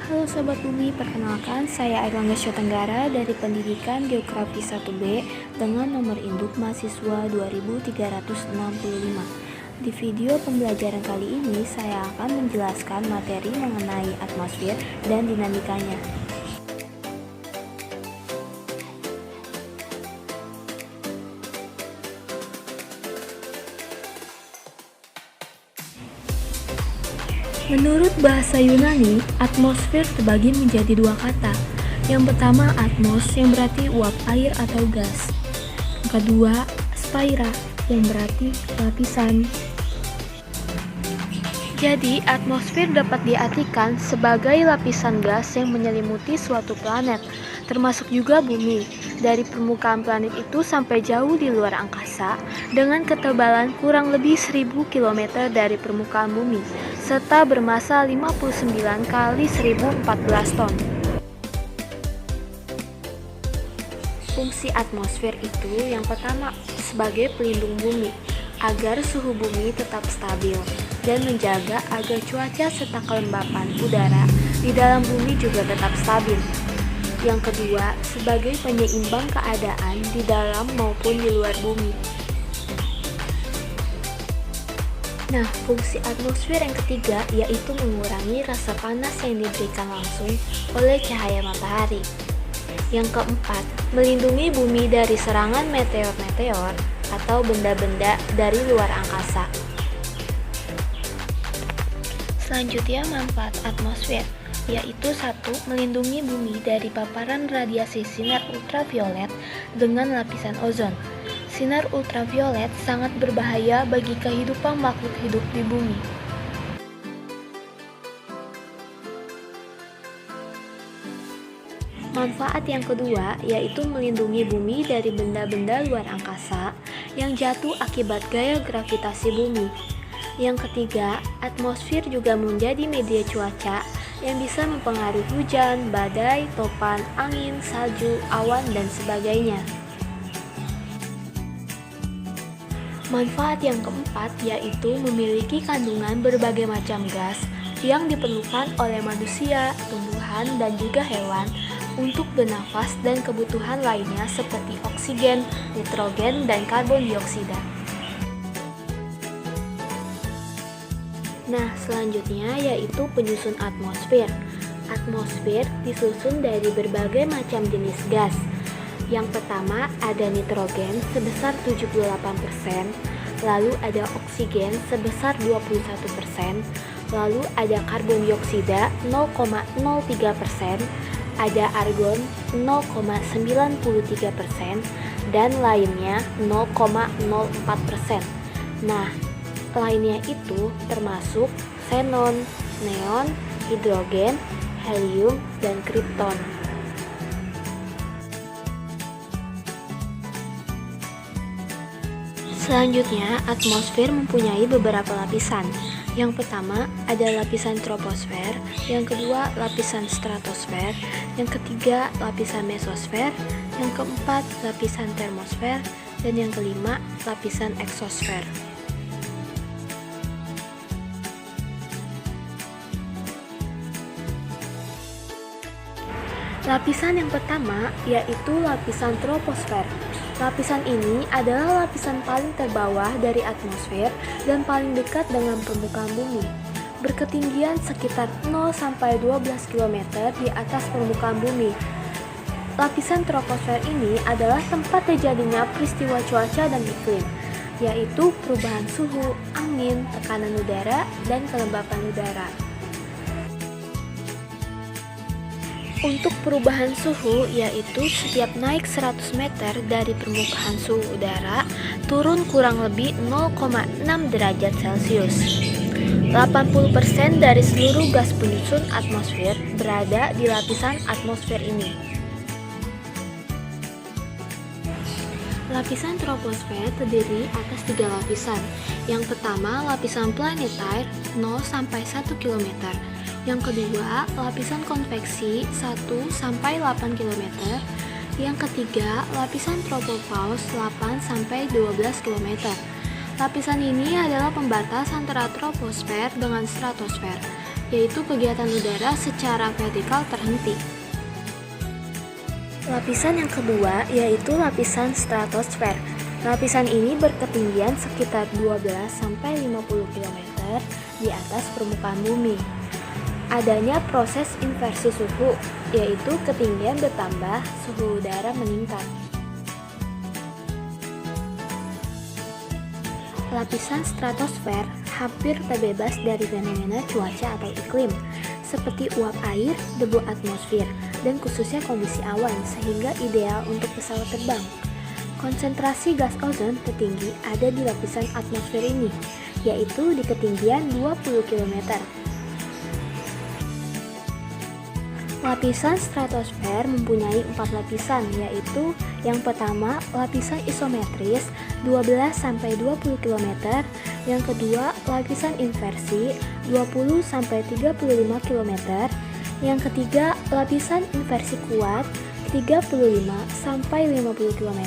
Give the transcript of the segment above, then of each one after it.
Halo Sobat Bumi, perkenalkan saya Airlangga Tenggara dari Pendidikan Geografi 1B dengan nomor induk mahasiswa 2365. Di video pembelajaran kali ini saya akan menjelaskan materi mengenai atmosfer dan dinamikanya. Menurut bahasa Yunani, atmosfer terbagi menjadi dua kata. Yang pertama atmos yang berarti uap air atau gas. Yang kedua spaira yang berarti lapisan. Jadi atmosfer dapat diartikan sebagai lapisan gas yang menyelimuti suatu planet, termasuk juga bumi. Dari permukaan planet itu sampai jauh di luar angkasa dengan ketebalan kurang lebih 1000 km dari permukaan bumi serta bermasa 59 kali 1014 ton. Fungsi atmosfer itu yang pertama sebagai pelindung bumi agar suhu bumi tetap stabil dan menjaga agar cuaca serta kelembapan udara di dalam bumi juga tetap stabil. Yang kedua, sebagai penyeimbang keadaan di dalam maupun di luar bumi. Nah, fungsi atmosfer yang ketiga yaitu mengurangi rasa panas yang diberikan langsung oleh cahaya matahari. Yang keempat, melindungi bumi dari serangan meteor-meteor atau benda-benda dari luar angkasa. Selanjutnya, manfaat atmosfer yaitu 1. Melindungi bumi dari paparan radiasi sinar ultraviolet dengan lapisan ozon. Sinar ultraviolet sangat berbahaya bagi kehidupan makhluk hidup di bumi. Manfaat yang kedua yaitu melindungi bumi dari benda-benda luar angkasa yang jatuh akibat gaya gravitasi bumi. Yang ketiga, atmosfer juga menjadi media cuaca yang bisa mempengaruhi hujan, badai, topan, angin, salju, awan, dan sebagainya. Manfaat yang keempat yaitu memiliki kandungan berbagai macam gas yang diperlukan oleh manusia, tumbuhan, dan juga hewan untuk bernafas dan kebutuhan lainnya seperti oksigen, nitrogen, dan karbon dioksida. Nah, selanjutnya yaitu penyusun atmosfer. Atmosfer disusun dari berbagai macam jenis gas. Yang pertama ada nitrogen sebesar 78%, lalu ada oksigen sebesar 21%, lalu ada karbon dioksida 0,03%, ada argon 0,93%, dan lainnya 0,04%. Nah, lainnya itu termasuk xenon, neon, hidrogen, helium, dan kripton. Selanjutnya, atmosfer mempunyai beberapa lapisan. Yang pertama ada lapisan troposfer, yang kedua lapisan stratosfer, yang ketiga lapisan mesosfer, yang keempat lapisan termosfer, dan yang kelima lapisan eksosfer. Lapisan yang pertama yaitu lapisan troposfer. Lapisan ini adalah lapisan paling terbawah dari atmosfer dan paling dekat dengan permukaan bumi. Berketinggian sekitar 0-12 km di atas permukaan bumi. Lapisan troposfer ini adalah tempat terjadinya peristiwa cuaca dan iklim, yaitu perubahan suhu, angin, tekanan udara, dan kelembapan udara. Untuk perubahan suhu yaitu setiap naik 100 meter dari permukaan suhu udara turun kurang lebih 0,6 derajat Celcius. 80% dari seluruh gas penyusun atmosfer berada di lapisan atmosfer ini. Lapisan troposfer terdiri atas 3 lapisan. Yang pertama lapisan planetaire 0-1 km. Yang kedua, lapisan konveksi 1-8 km. Yang ketiga, lapisan tropopause 8-12 km. Lapisan ini adalah pembatas antara troposfer dengan stratosfer. yaitu kegiatan udara secara vertikal terhenti. Lapisan yang kedua yaitu lapisan stratosfer. Lapisan ini berketinggian sekitar 12-50 km di atas permukaan bumi. Adanya proses inversi suhu, yaitu ketinggian bertambah, suhu udara meningkat. Lapisan stratosfer hampir terbebas dari fenomena cuaca atau iklim, seperti uap air, debu atmosfer, dan khususnya kondisi awan, sehingga ideal untuk pesawat terbang. Konsentrasi gas ozon tertinggi ada di lapisan atmosfer ini, yaitu di ketinggian 20 km. Lapisan stratosfer mempunyai 4 lapisan, yaitu yang pertama lapisan isometris 12-20 km, yang kedua lapisan inversi 20-35 km, yang ketiga lapisan inversi kuat 35-50 km,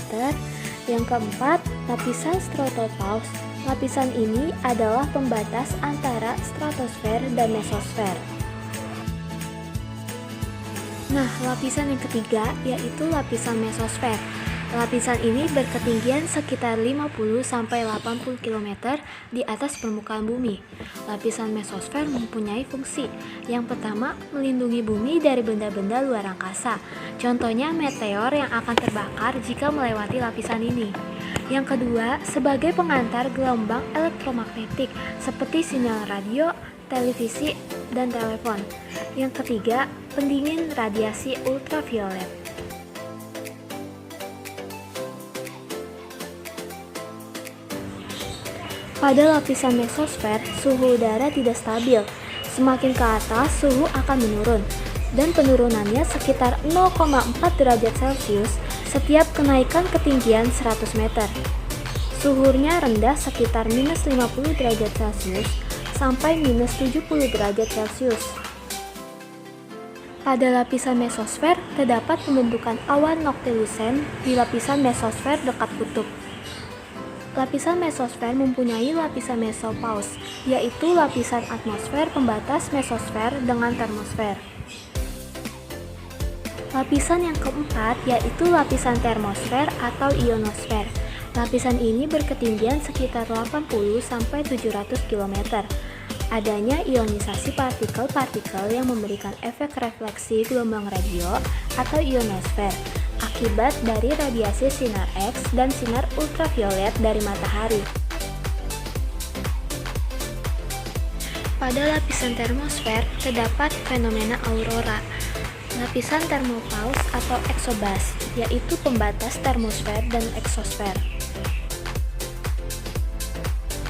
yang keempat lapisan stratopause. Lapisan ini adalah pembatas antara stratosfer dan mesosfer. Nah, lapisan yang ketiga yaitu lapisan mesosfer. Lapisan ini berketinggian sekitar 50-80 km di atas permukaan bumi. Lapisan mesosfer mempunyai fungsi. Yang pertama, melindungi bumi dari benda-benda luar angkasa. Contohnya meteor yang akan terbakar jika melewati lapisan ini. Yang kedua, sebagai pengantar gelombang elektromagnetik seperti sinyal radio, televisi, dan telepon. Yang ketiga, pendingin radiasi ultraviolet. Pada lapisan mesosfer, suhu udara tidak stabil. Semakin ke atas, suhu akan menurun, dan penurunannya sekitar 0,4 derajat Celcius setiap kenaikan ketinggian 100 meter. Suhunya rendah sekitar minus 50 derajat Celcius sampai minus 70 derajat Celcius. Pada lapisan mesosfer, terdapat pembentukan awan noctilucent di lapisan mesosfer dekat kutub. Lapisan mesosfer mempunyai lapisan mesopause, yaitu lapisan atmosfer pembatas mesosfer dengan termosfer. Lapisan yang keempat yaitu lapisan termosfer atau ionosfer. Lapisan ini berketinggian sekitar 80-700 km. Adanya ionisasi partikel-partikel yang memberikan efek refleksi gelombang radio atau ionosfer akibat dari radiasi sinar X dan sinar ultraviolet dari matahari. Pada lapisan termosfer terdapat fenomena aurora. Lapisan termopause atau exobas, yaitu pembatas termosfer dan eksosfer.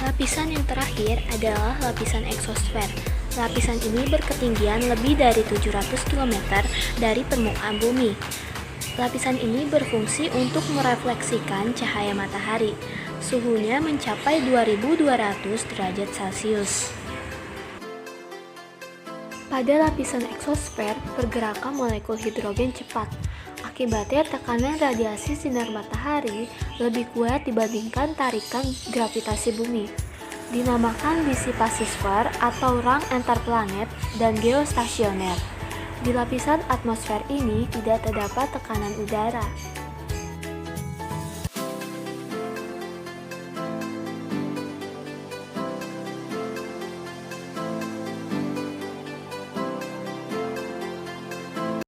Lapisan yang terakhir adalah lapisan eksosfer. Lapisan ini berketinggian lebih dari 700 km dari permukaan bumi. Lapisan ini berfungsi untuk merefleksikan cahaya matahari. Suhunya mencapai 2200 derajat Celcius. Pada lapisan eksosfer, pergerakan molekul hidrogen cepat. Akibatnya tekanan radiasi sinar matahari lebih kuat dibandingkan tarikan gravitasi bumi. Dinamakan disipasi sfer atau rang antar planet dan geostasioner. Di lapisan atmosfer ini tidak terdapat tekanan udara.